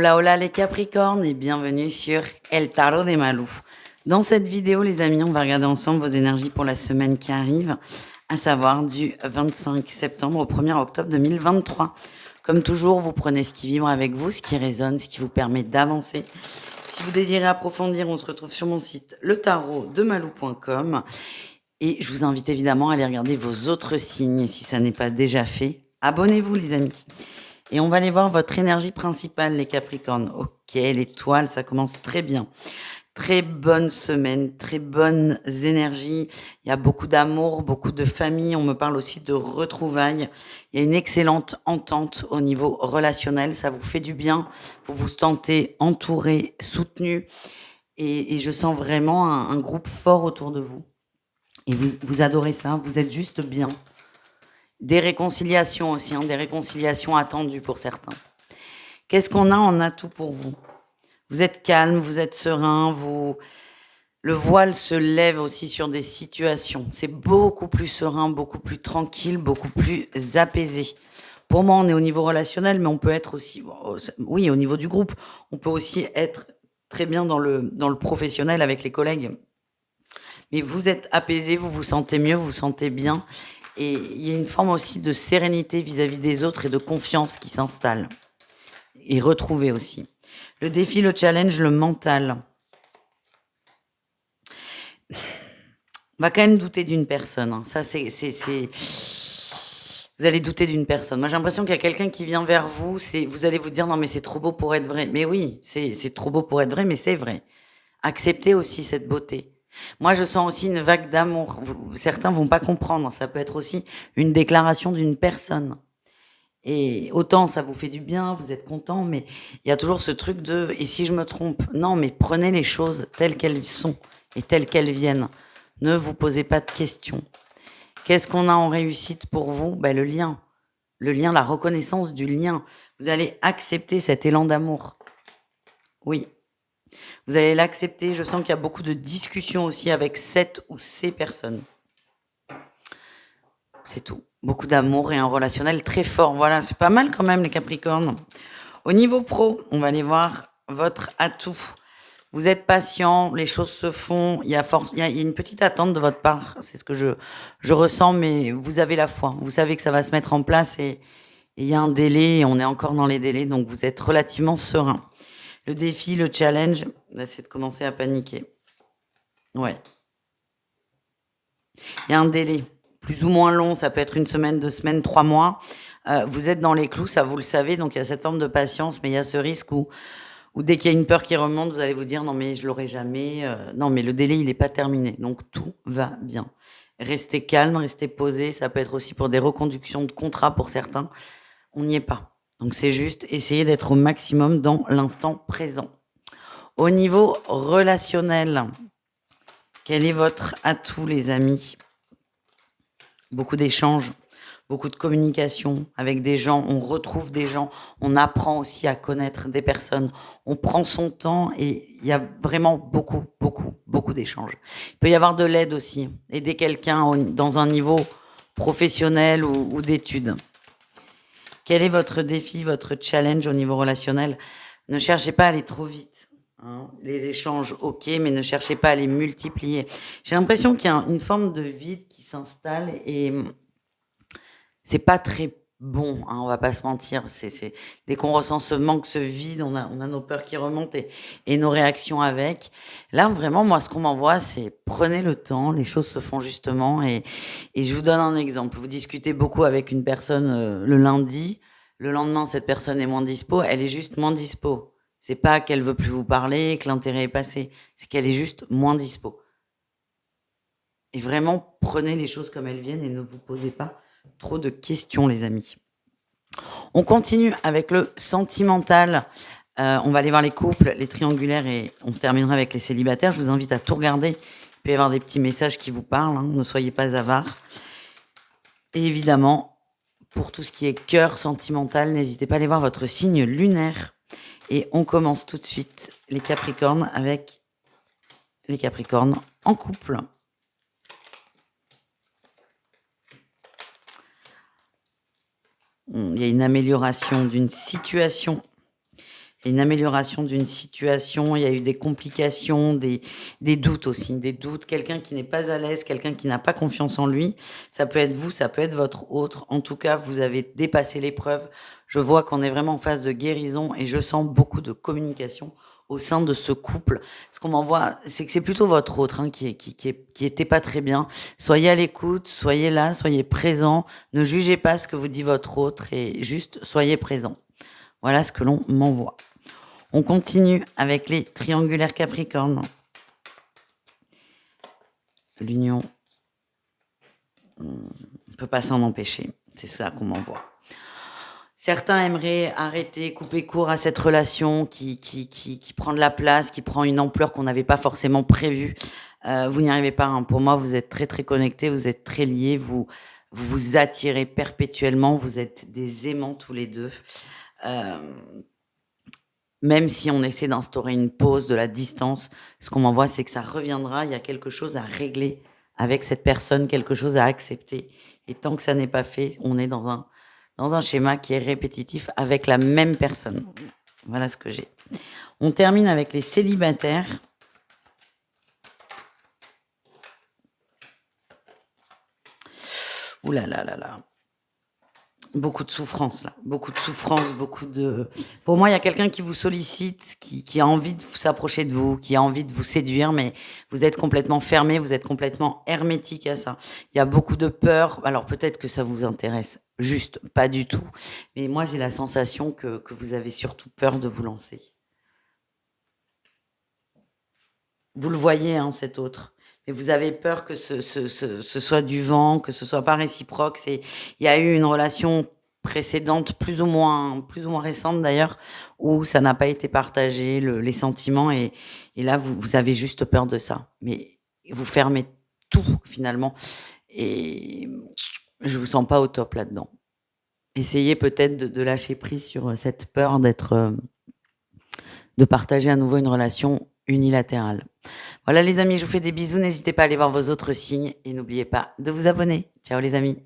Hola, hola les Capricornes et bienvenue sur El Tarot des Malou. Dans cette vidéo, les amis, on va regarder ensemble vos énergies pour la semaine qui arrive, à savoir du 25 septembre au 1er octobre 2023. Comme toujours, vous prenez ce qui vibre avec vous, ce qui résonne, ce qui vous permet d'avancer. Si vous désirez approfondir, on se retrouve sur mon site letarotdemalou.com et je vous invite évidemment à aller regarder vos autres signes. Et si ça n'est pas déjà fait, abonnez-vous les amis. Et on va aller voir votre énergie principale, les Capricornes. Ok, l'étoile, ça commence très bien. Très bonne semaine, très bonnes énergies. Il y a beaucoup d'amour, beaucoup de famille. On me parle aussi de retrouvailles. Il y a une excellente entente au niveau relationnel. Ça vous fait du bien. Vous vous sentez entouré, soutenu. Et je sens vraiment un groupe fort autour de vous. Et vous adorez ça. Vous êtes juste bien. Des réconciliations aussi, des réconciliations attendues pour certains. Qu'est-ce qu'on a en atout pour vous? Vous êtes calme, vous êtes serein, le voile se lève aussi sur des situations. C'est beaucoup plus serein, beaucoup plus tranquille, beaucoup plus apaisé. Pour moi, on est au niveau relationnel, mais on peut être aussi, oui, au niveau du groupe, on peut aussi être très bien dans le professionnel avec les collègues. Mais vous êtes apaisé, vous vous sentez mieux, vous vous sentez bien. Et il y a une forme aussi de sérénité vis-à-vis des autres et de confiance qui s'installe. Et retrouver aussi. Le défi, le challenge, le mental. On va quand même douter d'une personne. Ça, vous allez douter d'une personne. Moi, j'ai l'impression qu'il y a quelqu'un qui vient vers vous. Vous allez vous dire, non, mais c'est trop beau pour être vrai. Mais oui, c'est trop beau pour être vrai, mais c'est vrai. Acceptez aussi cette beauté. Moi, je sens aussi une vague d'amour. Certains vont pas comprendre. Ça peut être aussi une déclaration d'une personne. Et autant ça vous fait du bien, vous êtes content, mais il y a toujours ce truc de « et si je me trompe ?» Non, mais prenez les choses telles qu'elles sont et telles qu'elles viennent. Ne vous posez pas de questions. Qu'est-ce qu'on a en réussite pour vous? Le lien. Le lien, la reconnaissance du lien. Vous allez accepter cet élan d'amour. Oui. Vous allez l'accepter. Je sens qu'il y a beaucoup de discussions aussi avec cette ou ces personnes. C'est tout. Beaucoup d'amour et un relationnel très fort. Voilà, c'est pas mal quand même les Capricornes. Au niveau pro, on va aller voir votre atout. Vous êtes patient, les choses se font. Il y a une petite attente de votre part. C'est ce que je ressens, mais vous avez la foi. Vous savez que ça va se mettre en place et il y a un délai et on est encore dans les délais, donc vous êtes relativement serein. Le défi, le challenge, là, c'est de commencer à paniquer. Ouais. Il y a un délai, plus ou moins long, ça peut être une semaine, 2 semaines, 3 mois. Vous êtes dans les clous, ça vous le savez, donc il y a cette forme de patience, mais il y a ce risque où dès qu'il y a une peur qui remonte, vous allez vous dire non mais je l'aurai jamais. Non mais le délai il n'est pas terminé, donc tout va bien. Restez calme, restez posé. Ça peut être aussi pour des reconductions de contrat pour certains. On n'y est pas. Donc c'est juste essayer d'être au maximum dans l'instant présent. Au niveau relationnel, quel est votre atout les amis? Beaucoup d'échanges, beaucoup de communication avec des gens, on retrouve des gens, on apprend aussi à connaître des personnes, on prend son temps et il y a vraiment beaucoup d'échanges. Il peut y avoir de l'aide aussi, aider quelqu'un dans un niveau professionnel ou d'études. Quel est votre défi, votre challenge au niveau relationnel? Ne cherchez pas à aller trop vite. Les échanges, ok, mais ne cherchez pas à les multiplier. J'ai l'impression qu'il y a une forme de vide qui s'installe et c'est pas très bon, on va pas se mentir. Dès qu'on ressent ce manque, ce vide, on a nos peurs qui remontent et nos réactions avec. Là, vraiment, moi, ce qu'on m'envoie, c'est prenez le temps, les choses se font justement. Et je vous donne un exemple. Vous discutez beaucoup avec une personne le lundi. Le lendemain, cette personne est moins dispo. Elle est juste moins dispo. C'est pas qu'elle veut plus vous parler, que l'intérêt est passé. C'est qu'elle est juste moins dispo. Et vraiment, prenez les choses comme elles viennent et ne vous posez pas trop de questions, les amis. On continue avec le sentimental. On va aller voir les couples, les triangulaires et on terminera avec les célibataires. Je vous invite à tout regarder. Il peut y avoir des petits messages qui vous parlent. Ne soyez pas avares. Et évidemment, pour tout ce qui est cœur sentimental, n'hésitez pas à aller voir votre signe lunaire. Et on commence tout de suite les Capricornes avec les Capricornes en couple. Il y a une amélioration d'une situation. Il y a une amélioration d'une situation, il y a eu des complications, des doutes aussi, des doutes, quelqu'un qui n'est pas à l'aise, quelqu'un qui n'a pas confiance en lui. Ça peut être vous, ça peut être votre autre. En tout cas, vous avez dépassé l'épreuve. Je vois qu'on est vraiment en phase de guérison et je sens beaucoup de communication au sein de ce couple. Ce qu'on m'envoie, c'est que c'est plutôt votre autre hein, qui était pas très bien. Soyez à l'écoute, soyez là, soyez présent. Ne jugez pas ce que vous dit votre autre et juste soyez présent. Voilà ce que l'on m'envoie. On continue avec les triangulaires Capricorne. L'union, on ne peut pas s'en empêcher. C'est ça qu'on m'envoie. Certains aimeraient arrêter, couper court à cette relation qui prend de la place, qui prend une ampleur qu'on n'avait pas forcément prévue. Vous n'y arrivez pas. Hein. Pour moi, vous êtes très très connectés, vous êtes très liés, vous attirez perpétuellement, vous êtes des aimants tous les deux. Même si on essaie d'instaurer une pause, de la distance, ce qu'on m'envoie, c'est que ça reviendra. Il y a quelque chose à régler avec cette personne, quelque chose à accepter. Et tant que ça n'est pas fait, on est dans un schéma qui est répétitif avec la même personne. Voilà ce que j'ai. On termine avec les célibataires. Ouh là là là là. Beaucoup de souffrance là, beaucoup de souffrance, beaucoup de. Pour moi, il y a quelqu'un qui vous sollicite, qui a envie de s'approcher de vous, qui a envie de vous séduire, mais vous êtes complètement fermé, vous êtes complètement hermétique à ça. Il y a beaucoup de peur. Alors peut-être que ça vous intéresse, juste pas du tout. Mais moi, j'ai la sensation que vous avez surtout peur de vous lancer. Vous le voyez, hein, cet autre. Et vous avez peur que ce soit du vent, que ce soit pas réciproque. Il y a eu une relation précédente, plus ou moins récente d'ailleurs, où ça n'a pas été partagé, les sentiments, et là, vous avez juste peur de ça. Mais vous fermez tout, finalement. Et je vous sens pas au top là-dedans. Essayez peut-être de lâcher prise sur cette peur de partager à nouveau une relation unilatérale. Voilà les amis, je vous fais des bisous. N'hésitez pas à aller voir vos autres signes et n'oubliez pas de vous abonner. Ciao les amis.